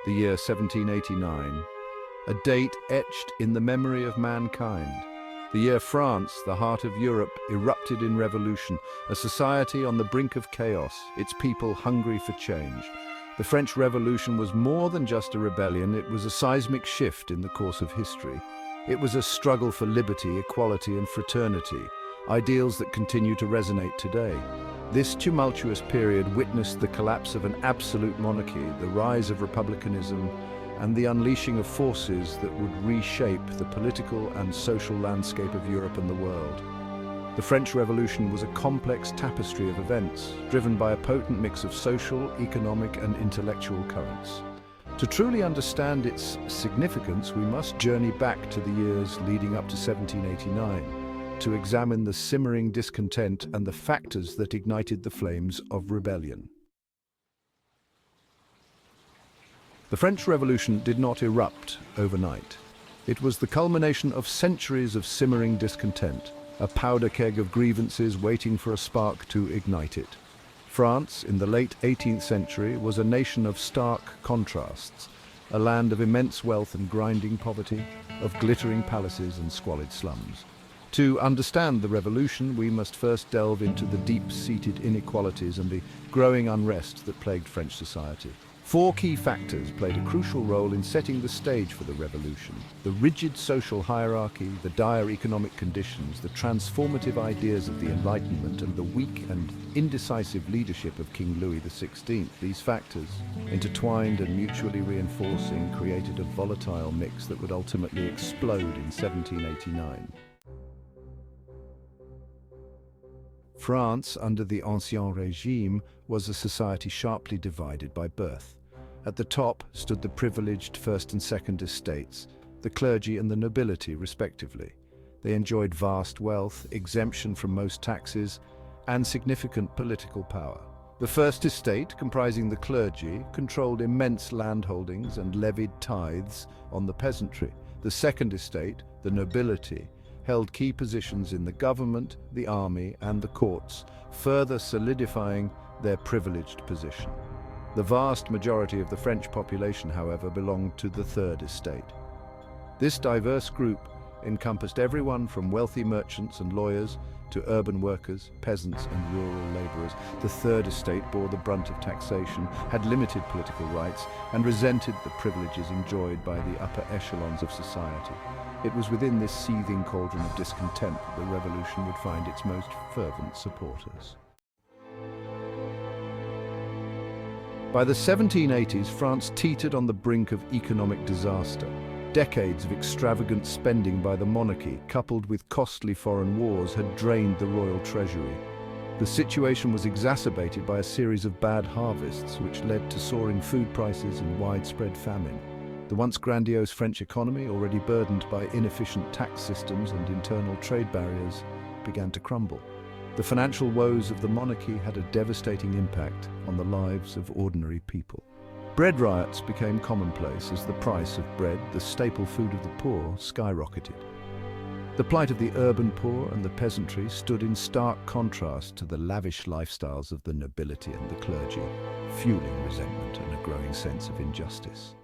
the year 1789, a date etched in the memory of mankind. The year France, the heart of Europe, erupted in revolution, a society on the brink of chaos, its people hungry for change. The French Revolution was more than just a rebellion, it was a seismic shift in the course of history. It was a struggle for liberty, equality and fraternity, ideals that continue to resonate today. This tumultuous period witnessed the collapse of an absolute monarchy, the rise of republicanism, and the unleashing of forces that would reshape the political and social landscape of Europe and the world. The French Revolution was a complex tapestry of events, driven by a potent mix of social, economic, and intellectual currents. To truly understand its significance, we must journey back to the years leading up to 1789, to examine the simmering discontent and the factors that ignited the flames of rebellion. The French Revolution did not erupt overnight. It was the culmination of centuries of simmering discontent, a powder keg of grievances waiting for a spark to ignite it. France, in the late 18th century, was a nation of stark contrasts, a land of immense wealth and grinding poverty, of glittering palaces and squalid slums. To understand the revolution, we must first delve into the deep-seated inequalities and the growing unrest that plagued French society. Four key factors played a crucial role in setting the stage for the revolution: the rigid social hierarchy, the dire economic conditions, the transformative ideas of the Enlightenment, and the weak and indecisive leadership of King Louis XVI. These factors, intertwined and mutually reinforcing, created a volatile mix that would ultimately explode in 1789. France, under the Ancien Régime, was a society sharply divided by birth. At the top stood the privileged first and second estates, the clergy and the nobility, respectively. They enjoyed vast wealth, exemption from most taxes, and significant political power. The first estate, comprising the clergy, controlled immense landholdings and levied tithes on the peasantry. The second estate, the nobility, held key positions in the government, the army, and the courts, further solidifying their privileged position. The vast majority of the French population, however, belonged to the third estate. This diverse group encompassed everyone from wealthy merchants and lawyers to urban workers, peasants, and rural laborers. The third estate bore the brunt of taxation, had limited political rights, and resented the privileges enjoyed by the upper echelons of society. It was within this seething cauldron of discontent that the revolution would find its most fervent supporters. By the 1780s, France teetered on the brink of economic disaster. Decades of extravagant spending by the monarchy, coupled with costly foreign wars, had drained the royal treasury. The situation was exacerbated by a series of bad harvests, which led to soaring food prices and widespread famine. The once grandiose French economy, already burdened by inefficient tax systems and internal trade barriers, began to crumble. The financial woes of the monarchy had a devastating impact on the lives of ordinary people. Bread riots became commonplace as the price of bread, the staple food of the poor, skyrocketed. The plight of the urban poor and the peasantry stood in stark contrast to the lavish lifestyles of the nobility and the clergy, fueling resentment and a growing sense of injustice.